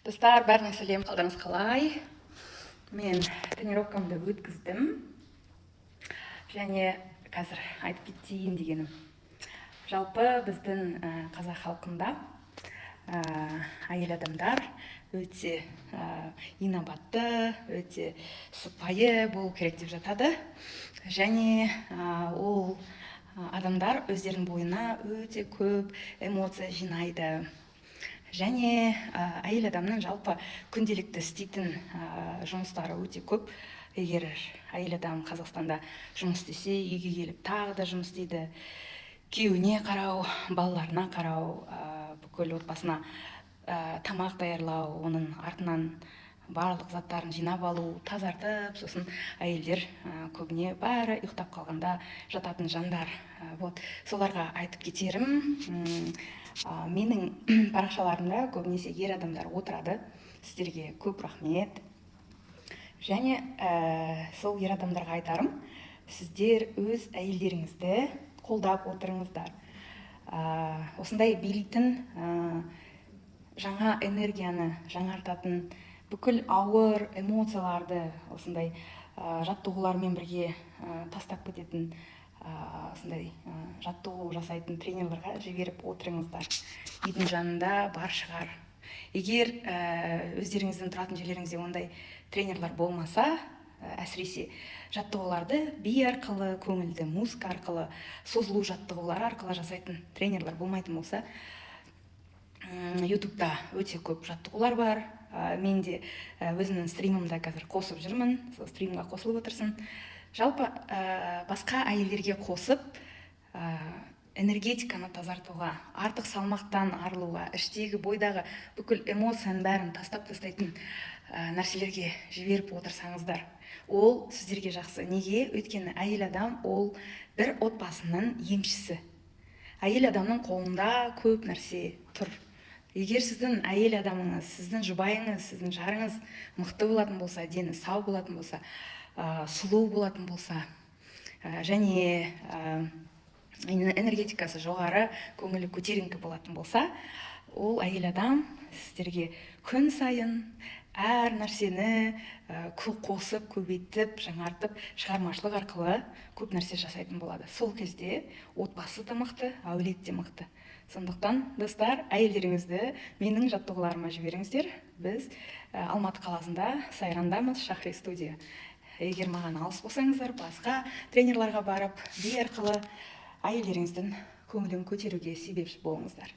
Достар, бәріне сәлем, қалдарыңыз қалай? Мен тренировкамды өткіздім. Және қазір айтып кетейін дегенім. Жалпы біздің қазақ халқында әйел адамдар өте инабатты, өте сыпайы болу керек деп жатады. Және ол адамдар өздерінің бойына өте көп эмоция жинайды. Және әйел адамның жалпы күнделікті істейтін жұмыстары өте көп. Егер әйел адам Қазақстанда жұмыс істесе, үйге келіп тағы да жұмыс істейді. Күйеуіне қарау, балаларына қарау, бүкіл отбасына тамақ даярлау, оның артынан барлық заттарын жинап алу, тазартып, сосын әйелдер көбіне бәрі ұйықтап қалғанда жататын жандар. Соларға айтып кетерім, менің парақшаларымда көбінесе ер адамдар отырады. Сіздерге көп рахмет. Және сол ер адамдарға айтарым, сіздер өз әйелдеріңізді қолдап отырыңыздар. Осындай билейтін, жаңа энергияны жаңартатын, бүкіл ауыр эмоцияларды осындай жаттығулармен бірге тастап кететін, осындай жаттығу жасайтын тренерлерға жіберіп отырыңыздар. Үйдің жанында бар шығар. Егер өздеріңіздің тұратын жерлеріңізде ондай тренерлер болмаса, әсіресе жаттығуларды би арқылы, көңілді музыка арқылы, созылу жаттығулары арқылы жасайтын тренерлер болмайтын болса, ютубта өте көп жаттығулар бар. Мен де өзімнің стримімді қазір қосып жүрмін, сол стримға қосылып отырсын. Жалпы басқа әйелдерге қосып, энергетиканы тазартуға, артық салмақтан арылуға, іштегі бойдағы бүкіл эмоцияның бәрін тастап тастайтын нәрселерге жіберіп отырсаңыздар, ол сіздерге жақсы. Неге? Өйткені әйел адам ол бір отбасының емшісі. Әйел адамның қолында көп нәрсе тұр. Егер сіздің әйел адамыңыз, сіздің жұбайыңыз, сіздің жарыңыз мықты болатын болса, дені сау болатын болса, сұлу болатын болса, және энергетикасы жоғары, көңілі көтеріңкі болатын болса, ол әйел адам сіздерге күн сайын әр нәрсені қосып, көбейтіп, жаңартып, шығармашылық арқылы көп нәрсе жасайтын болады. Сол кезде отбасы да мықты, әулет те мықты. Сондықтан, достар, әйелдеріңізді менің жаттығуларыма жіберіңіздер. Біз Алматы қаласында Сайрандамыз, Шахри студия. Егер маған алыс болсаңыздар, басқа тренерларға барып, би арқылы әйелдеріңіздің көңілін көтеруге себепші болыңыздар.